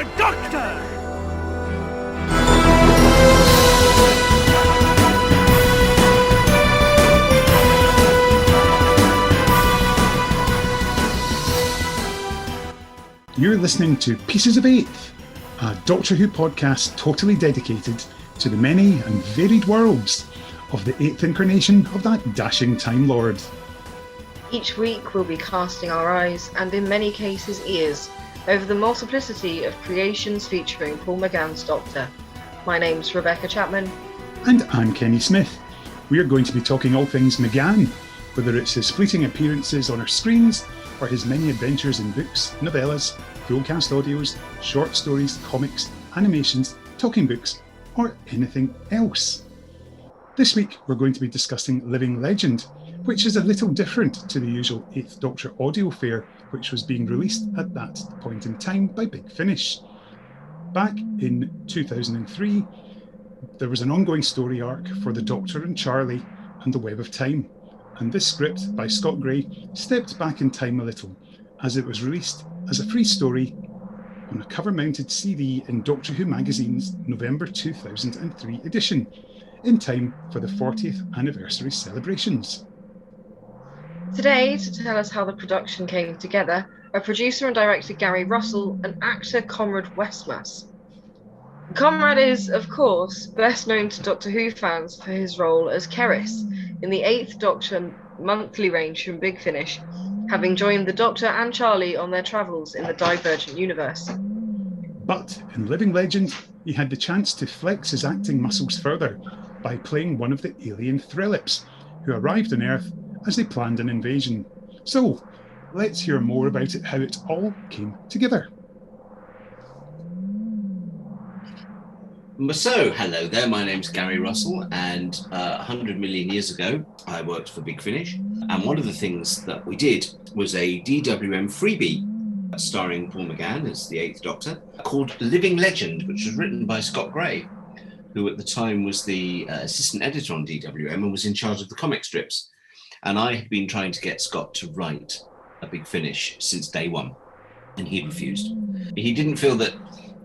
the Doctor! You're listening to Pieces of Eighth, a Doctor Who podcast totally dedicated to the many and varied worlds of the eighth incarnation of that dashing Time Lord. Each week we'll be casting our eyes, and in many cases ears, over the multiplicity of creations featuring Paul McGann's Doctor. My name's Rebecca Chapman. And I'm Kenny Smith. We are going to be talking all things McGann, whether it's his fleeting appearances on our screens or his many adventures in books, novellas, full cast audios, short stories, comics, animations, talking books, or anything else. This week we're going to be discussing Living Legend, which is a little different to the usual 8th Doctor audio fare which was being released at that point in time by Big Finish. Back in 2003, there was an ongoing story arc for the Doctor and Charlie and the Web of Time, and this script by Scott Gray stepped back in time a little as it was released as a free story on a cover-mounted CD in Doctor Who magazine's November 2003 edition, in time for the 40th anniversary celebrations. Today, to tell us how the production came together, are producer and director Gary Russell and actor Conrad Westmaas. Conrad is, of course, best known to Doctor Who fans for his role as Keris in the 8th Doctor monthly range from Big Finish, having joined the Doctor and Charlie on their travels in the Divergent universe. But in Living Legend, he had the chance to flex his acting muscles further by playing one of the alien Threllips, who arrived on Earth as they planned an invasion. So, let's hear more about it, how it all came together. So, hello there, my name's Gary Russell, and 100 million years ago, I worked for Big Finish, and one of the things that we did was a DWM freebie starring Paul McGann as the 8th Doctor, called Living Legend, which was written by Scott Gray, who at the time was the assistant editor on DWM and was in charge of the comic strips. And I had been trying to get Scott to write a Big Finish since day one, and he refused. He didn't feel that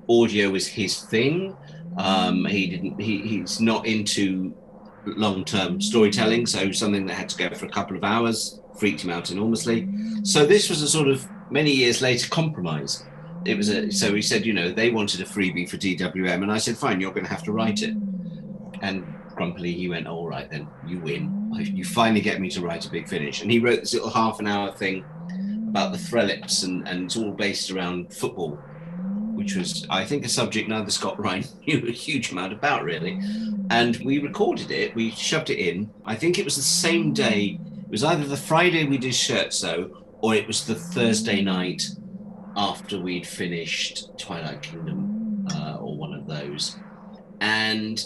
audio was his thing. He's not into long-term storytelling, so something that had to go for a couple of hours freaked him out enormously. So this was a sort of many years later compromise. So he said, they wanted a freebie for DWM, and I said, fine, you're going to have to write it. And grumpily he went, all right then, you win. You finally get me to write a Big Finish. And he wrote this little half-an-hour thing about the Threllips, and it's all based around football, which was, I think, a subject neither Scott or I knew a huge amount about, really. And we recorded it, we shoved it in. I think it was the same day. It was either the Friday we did Shirt Sew, or it was the Thursday night after we'd finished Twilight Kingdom, or one of those. And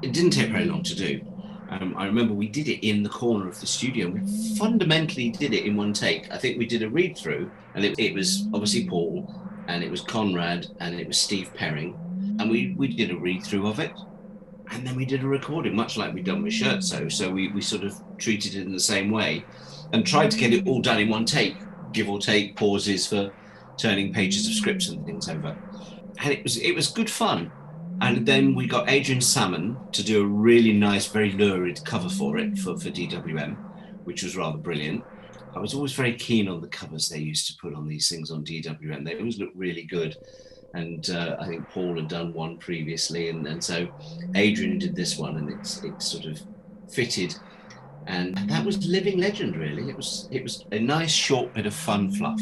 it didn't take very long to do. I remember we did it in the corner of the studio. We fundamentally did it in one take. I think we did a read-through, and it was obviously Paul, and it was Conrad, and it was Steve Perring. And we did a read-through of it. And then we did a recording, much like we'd done with Shirt Sew. So we sort of treated it in the same way and tried to get it all done in one take, give or take pauses for turning pages of scripts and things over. And it was good fun. And then we got Adrian Salmon to do a really nice, very lurid cover for it, for DWM, which was rather brilliant. I was always very keen on the covers they used to put on these things on DWM. They always looked really good. And I think Paul had done one previously. And so Adrian did this one, and it sort of fitted. And that was Living Legend, really. It was a nice short bit of fun fluff.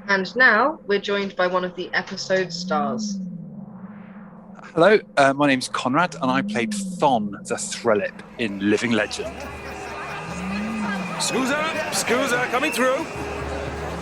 And now we're joined by one of the episode stars. Hello, my name's Conrad, and I played Thon the Threllip in Living Legend. Scoozer, coming through.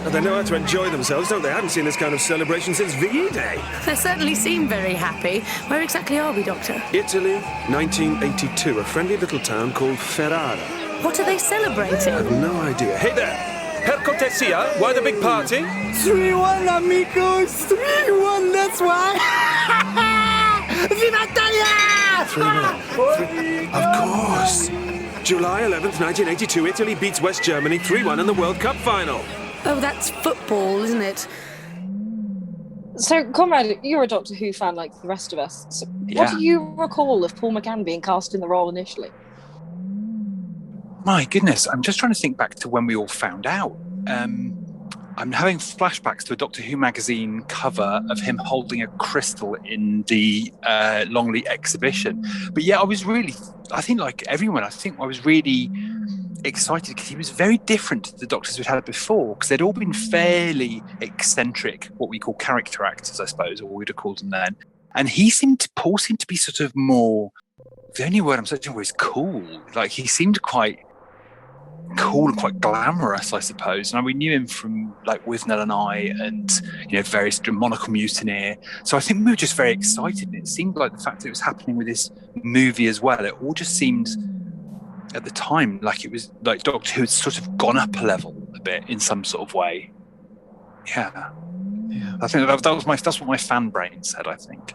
And they know how to enjoy themselves, don't they? I haven't seen this kind of celebration since VE Day. They certainly seem very happy. Where exactly are we, Doctor? Italy, 1982, a friendly little town called Ferrara. What are they celebrating? I have no idea. Hey there! Per cortesia, why the big party? 3-1, amigos! 3-1, that's why! Viva Italia! 3-1. Of course. July 11th, 1982, Italy beats West Germany 3-1 in the World Cup final. Oh, that's football, isn't it? So, Conrad, you're a Doctor Who fan like the rest of us. So what do you recall of Paul McGann being cast in the role initially? My goodness, I'm just trying to think back to when we all found out. I'm having flashbacks to a Doctor Who magazine cover of him holding a crystal in the Longley exhibition. But yeah, I think like everyone, I was really excited because he was very different to the Doctors we'd had before, because they'd all been fairly eccentric, what we call character actors, I suppose, or we'd have called them then. And Paul seemed to be sort of more, the only word I'm searching for is cool. Like, he seemed quite cool and quite glamorous, I suppose. And we knew him from like Withnell and I, and various Monocle Mutineer. So I think we were just very excited, and it seemed like the fact that it was happening with this movie as well, it all just seemed at the time like it was like Doctor Who had sort of gone up a level a bit in some sort of way. Yeah. I think that's what my fan brain said, I think.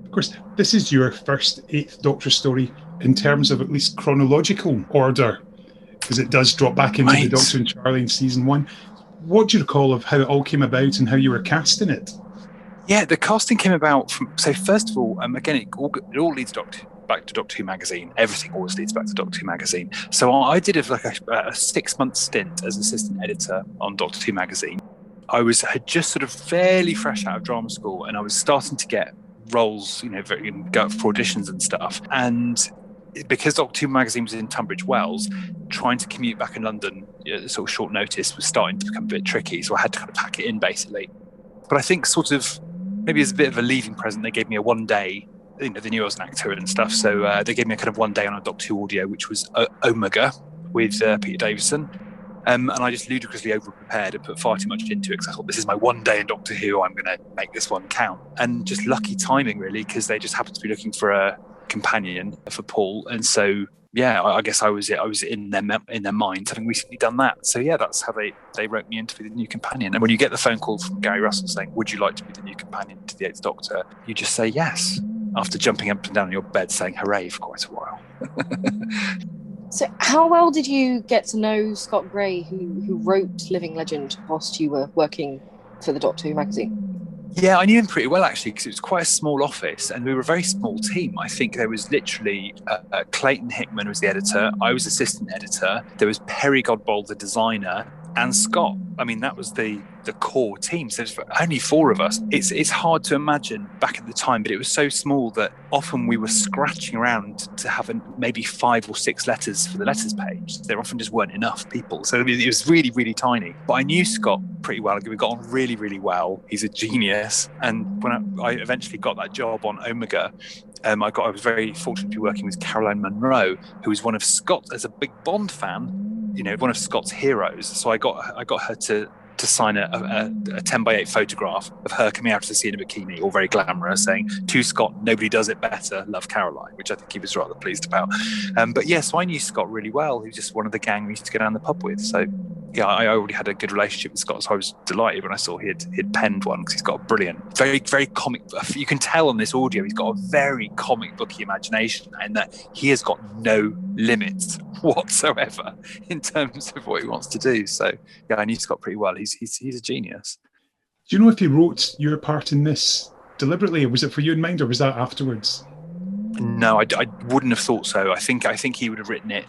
Of course, this is your first Eighth Doctor story in terms of at least chronological order, because it does drop back into the Doctor and Charlie in season 1. What do you recall of how it all came about and how you were cast in it? Yeah, the casting came about from, so first of all, again, it all leads back to Doctor Who magazine. Everything always leads back to Doctor Who magazine. So I did a 6-month stint as assistant editor on Doctor Who magazine. I had just sort of fairly fresh out of drama school, and I was starting to get roles, go up for auditions and stuff. And because Doctor Who magazine was in Tunbridge Wells, trying to commute back in London, sort of short notice, was starting to become a bit tricky. So I had to kind of pack it in, basically. But I think sort of maybe as a bit of a leaving present, they gave me a 1 day. They knew I was an actor and stuff, so they gave me a kind of 1 day on a Doctor Who audio, which was Omega with Peter Davison. And I just ludicrously over-prepared and put far too much into it, because I thought, this is my 1 day in Doctor Who, I'm going to make this one count. And just lucky timing, really, because they just happened to be looking for a companion for Paul. And so, yeah, I guess I was in their minds, having recently done that. So, yeah, that's how they wrote me in to be the new companion. And when you get the phone call from Gary Russell saying, would you like to be the new companion to the Eighth Doctor? You just say yes, after jumping up and down in your bed saying hooray for quite a while. So how well did you get to know Scott Gray, who wrote Living Legend whilst you were working for the Doctor Who magazine? Yeah, I knew him pretty well, actually, because it was quite a small office and we were a very small team. I think there was literally Clayton Hickman was the editor, I was assistant editor, there was Perry Godbold, the designer, and Scott. I mean, that was the core team. So there's only 4 of us. It's hard to imagine back at the time, but it was so small that often we were scratching around to have maybe 5 or 6 letters for the letters page. There often just weren't enough people. So it was really, really tiny. But I knew Scott pretty well. We got on really, really well. He's a genius. And when I eventually got that job on Omega, I was very fortunate to be working with Caroline Munro, who was one of Scott's, as a big Bond fan, one of Scott's heroes. So I got her to sign a 10x8 photograph of her coming out to the sea in a bikini, all very glamorous, saying, to Scott, nobody does it better, love Caroline, which I think he was rather pleased about. But yeah, so I knew Scott really well. He was just one of the gang we used to go down the pub with. So yeah, I already had a good relationship with Scott, so I was delighted when I saw he'd penned one, because he's got a brilliant, very, very comic, you can tell on this audio, he's got a very comic booky imagination, and that he has got no limits whatsoever in terms of what he wants to do. So yeah, I knew Scott pretty well. He's a genius. Do you know if he wrote your part in this deliberately? Was it for you in mind, or was that afterwards? No, I wouldn't have thought so. I think he would have written it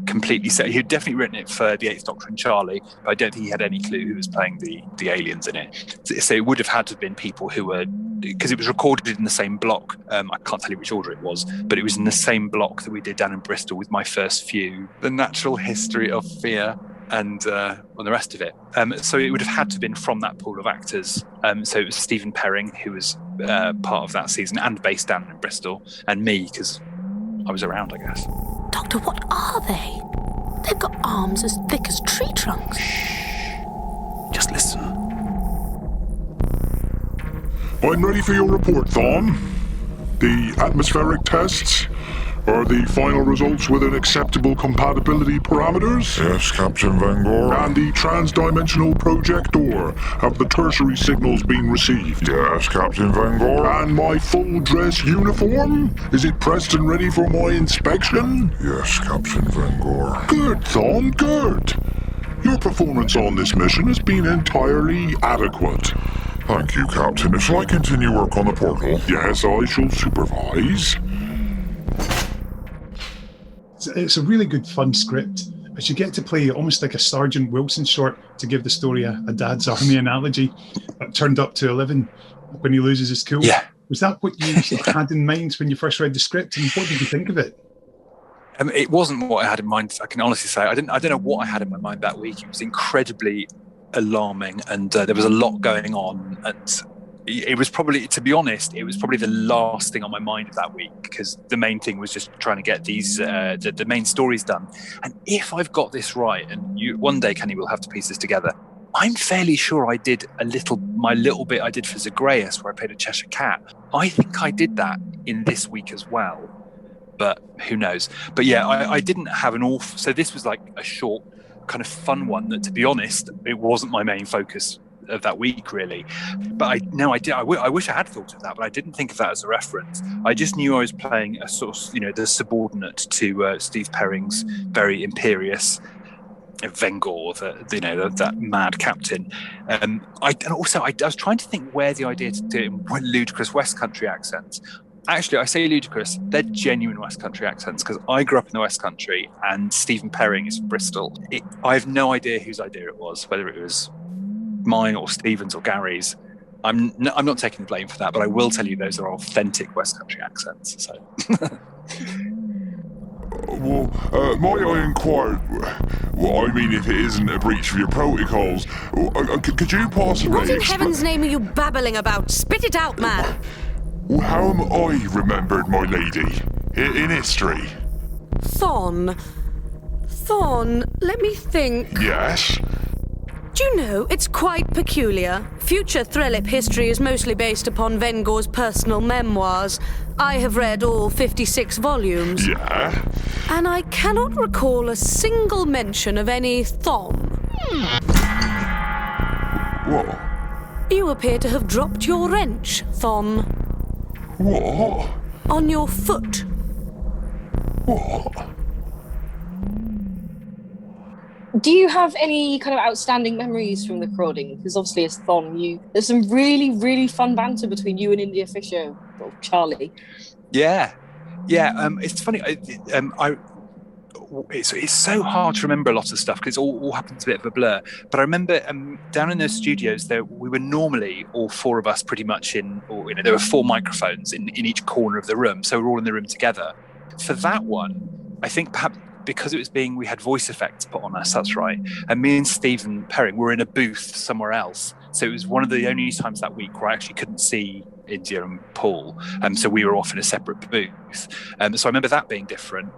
completely set. He'd definitely written it for the Eighth Doctor and Charlie, but I don't think he had any clue who was playing the aliens in it. So it would have had to have been people who were, because it was recorded in the same block. I can't tell you which order it was, but it was in the same block that we did down in Bristol with my first few, The Natural History of Fear, and on the rest of it. So it would have had to have been from that pool of actors. So it was Stephen Perring, who was part of that season and based down in Bristol, and me, because I was around, I guess. Doctor, what are they? They've got arms as thick as tree trunks. Just listen. I'm ready for your report, Thawne. The atmospheric tests are the final results within acceptable compatibility parameters. Yes, Captain Van Gore. And the trans-dimensional projector. Have the tertiary signals been received? Yes, Captain Van Gore. And my full dress uniform? Is it pressed and ready for my inspection? Yes, Captain Van Gore. Good, Thawne, good. Your performance on this mission has been entirely adequate. Thank you, Captain. Shall I continue work on the portal? Yes, I shall supervise. It's a really good, fun script. As you get to play almost like a Sergeant Wilson short, to give the story a Dad's Army analogy, turned up to 11 when he loses his cool. Yeah. Was that what you had in mind when you first read the script, and what did you think of it? It wasn't what I had in mind. I can honestly say I don't know what I had in my mind that week. It was incredibly alarming, and there was a lot going on. And it was probably, to be honest, it was probably the last thing on my mind of that week, because the main thing was just trying to get these the main stories done. And if I've got this right, and one day, Kenny, we'll have to piece this together, I'm fairly sure I did my little bit I did for Zagreus, where I played a Cheshire Cat. I think I did that in this week as well, but who knows? But yeah, I didn't have an awful. So this was like a short, kind of fun one that, to be honest, it wasn't my main focus of that week, really. But I wish I had thought of that, but I didn't think of that as a reference. I just knew I was playing a sort of, the subordinate to Steve Perring's very imperious Vengor, that mad captain. I was trying to think where the idea to do it in ludicrous West Country accents. Actually, I say ludicrous, they're genuine West Country accents, because I grew up in the West Country and Stephen Perring is from Bristol. I have no idea whose idea it was, whether it was mine or Stephen's or Gary's. I'm not taking the blame for that, but I will tell you those are authentic West Country accents. So. Might I inquire, if it isn't a breach of your protocols, could you possibly... What in heaven's name are you babbling about? Spit it out, man! How am I remembered, my lady, in history? Thorn, let me think. Yes? Do you know, it's quite peculiar. Future Threlip history is mostly based upon Vengor's personal memoirs. I have read all 56 volumes. Yeah? And I cannot recall a single mention of any Thon. What? You appear to have dropped your wrench, Thon. What? On your foot. What? Do you have any kind of outstanding memories from the crowding? Because obviously, as Thon, there's some really, really fun banter between you and India Fisher, or Charlie. Yeah. It's funny. It's so hard to remember a lot of stuff because it all happens a bit of a blur. But I remember down in those studios, we were normally all four of us pretty much there were 4 microphones in each corner of the room, so we're all in the room together. For that one, I think perhaps because we had voice effects put on us, that's right. And me and Stephen Perring were in a booth somewhere else. So it was one of the only times that week where I actually couldn't see India and Paul. So we were off in a separate booth. So I remember that being different.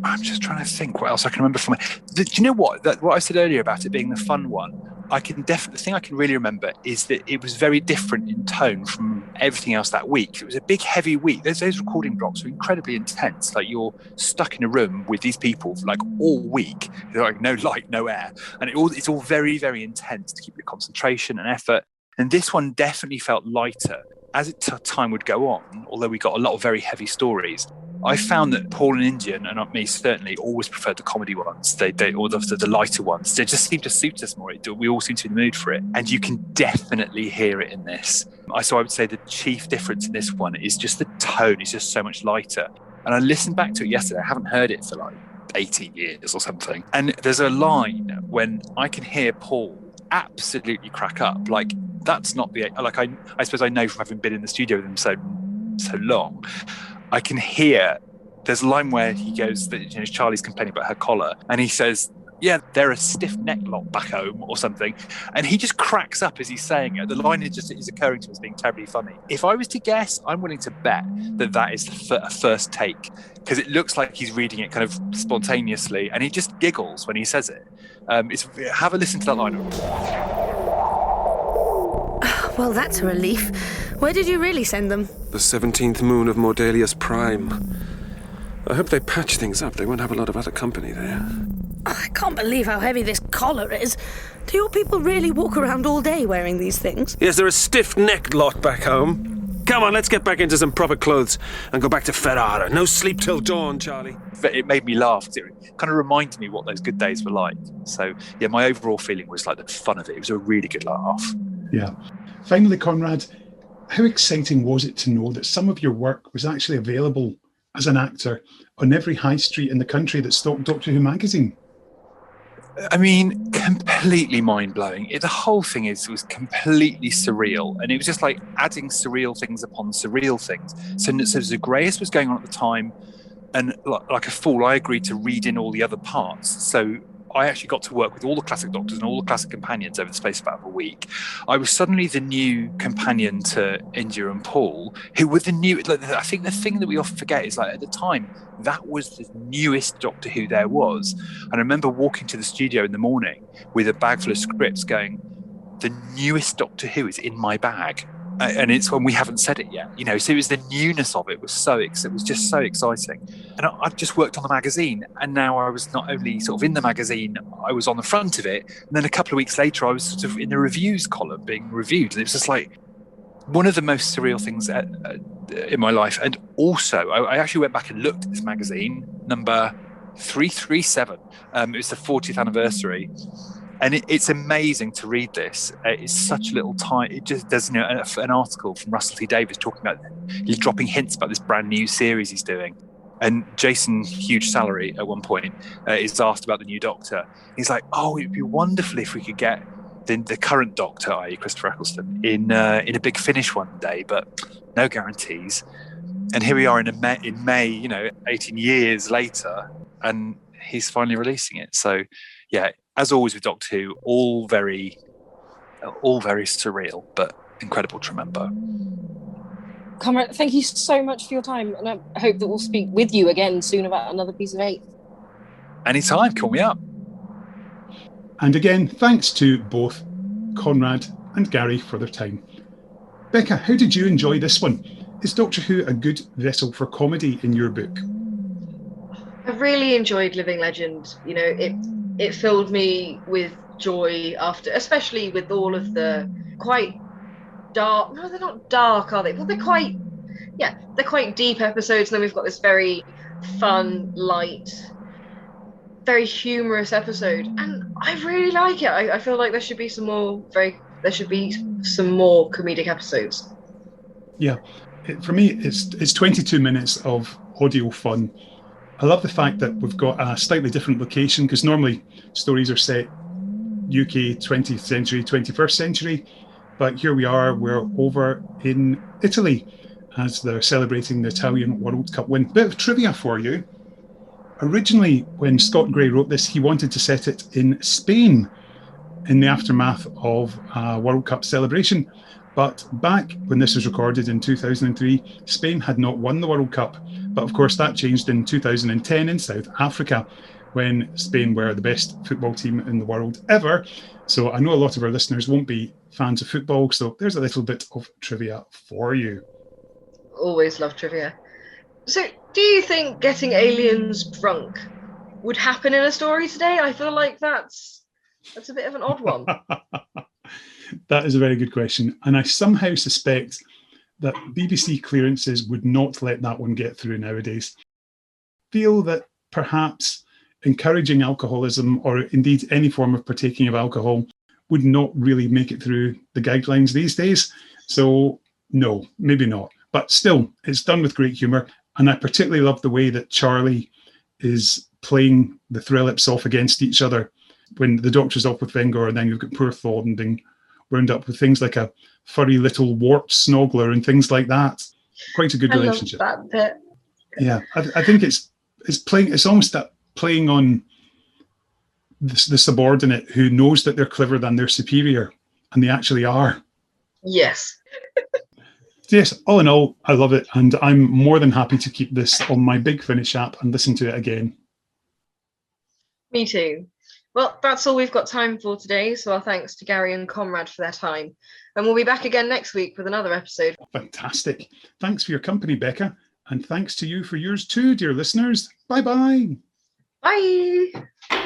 I'm just trying to think what else I can remember from it. Do you know what? What I said earlier about it being the fun one, the thing I can really remember is that it was very different in tone from everything else that week. It was a big, heavy week. Those recording blocks were incredibly intense. Like, you're stuck in a room with these people for like all week. There's like no light, no air. And it's all very, very intense to keep your concentration and effort. And this one definitely felt lighter. As time would go on, although we got a lot of very heavy stories, I found that Paul and Indian, and me certainly, always preferred the comedy ones. Or the lighter ones. They just seem to suit us more. We all seem to be in the mood for it. And you can definitely hear it in this. So I would say the chief difference in this one is just the tone. It's just so much lighter. And I listened back to it yesterday. I haven't heard it for like 18 years or something. And there's a line when I can hear Paul absolutely crack up. Like, that's not I suppose I know from having been in the studio with him so long. I can hear there's a line where he goes that Charlie's complaining about her collar, and he says, "Yeah, they're a stiff neck lot back home," or something, and he just cracks up as he's saying it. The line is occurring to us being terribly funny. If I was to guess, I'm willing to bet that is a first take, because it looks like he's reading it kind of spontaneously, and he just giggles when he says it. Have a listen to that line. Well, that's a relief. Where did you really send them? The 17th moon of Mordelius Prime. I hope they patch things up. They won't have a lot of other company there. Oh, I can't believe how heavy this collar is. Do your people really walk around all day wearing these things? Yes, they're a stiff-necked lot back home. Come on, let's get back into some proper clothes and go back to Ferrara. No sleep till dawn, Charlie. It made me laugh. It kind of reminded me what those good days were like. So, yeah, my overall feeling was like the fun of it. It was a really good laugh. Yeah. Finally, Conrad, how exciting was it to know that some of your work was actually available as an actor on every high street in the country that stocked Doctor Who magazine? I mean, completely mind-blowing. The whole thing was completely surreal, and it was just like adding surreal things upon surreal things. So Zagreus was going on at the time, and like a fool, I agreed to read in all the other parts. So I actually got to work with all the classic Doctors and all the classic companions over the space of about a week. I was suddenly the new companion to India and Paul, who were the new. I think the thing that we often forget is, like, at the time, that was the newest Doctor Who there was. And I remember walking to the studio in the morning with a bag full of scripts going, the newest Doctor Who is in my bag. And it's when we haven't said it yet, so it was the newness of it was it was just so exciting. And I've just worked on the magazine, and now I was not only sort of in the magazine, I was on the front of it, and then a couple of weeks later I was sort of in the reviews column being reviewed, and it was just like one of the most surreal things in my life. And also I actually went back and looked at this magazine, number 337. It was the 40th anniversary. And it's amazing to read this. It's such a little time. It just there's an article from Russell T Davies talking about, he's dropping hints about this brand new series he's doing. And Jason, huge salary at one point, is asked about the new Doctor. He's like, "Oh, it'd be wonderful if we could get the current Doctor, i.e. Christopher Eccleston, in a Big Finish one day, but no guarantees." And here we are in May, 18 years later, and he's finally releasing it. So, yeah. As always with Doctor Who, all very surreal, but incredible to remember. Conrad, thank you so much for your time, and I hope that we'll speak with you again soon about another piece of 8. Anytime, call me up. And again, thanks to both Conrad and Gary for their time. Becca, how did you enjoy this one? Is Doctor Who a good vessel for comedy in your book? I really enjoyed Living Legend. It filled me with joy after, especially with all of the quite dark. No, they're not dark, are they? Well, they're quite deep episodes. And then we've got this very fun, light, very humorous episode, and I really like it. I feel like there should be some more comedic episodes. Yeah, for me, it's 22 minutes of audio fun. I love the fact that we've got a slightly different location, because normally stories are set UK 20th century, 21st century, but here we are, we're over in Italy as they're celebrating the Italian World Cup win. Bit of trivia for you. Originally, when Scott Gray wrote this, he wanted to set it in Spain in the aftermath of a World Cup celebration. But back when this was recorded in 2003, Spain had not won the World Cup. But of course, that changed in 2010 in South Africa, when Spain were the best football team in the world ever. So I know a lot of our listeners won't be fans of football, so there's a little bit of trivia for you. Always love trivia. So, do you think getting aliens drunk would happen in a story today? I feel like that's a bit of an odd one. That is a very good question. And I somehow suspect that BBC clearances would not let that one get through nowadays. Feel that perhaps encouraging alcoholism, or indeed any form of partaking of alcohol, would not really make it through the guidelines these days. So no, maybe not. But still, it's done with great humour. And I particularly love the way that Charlie is playing the Threllips off against each other. When the Doctor's off with Vengor, and then you've got poor Thawne being wound up with things like a furry little warped snoggler and things like that. Quite a good relationship. I love that bit. Yeah, I think it's playing. It's almost that playing on the subordinate who knows that they're cleverer than their superior, and they actually are. Yes. Yes, all in all, I love it, and I'm more than happy to keep this on my Big Finish app and listen to it again. Me too. Well, that's all we've got time for today, so our thanks to Gary and Conrad for their time. And we'll be back again next week with another episode. Fantastic. Thanks for your company, Becca, and thanks to you for yours too, dear listeners. Bye-bye. Bye.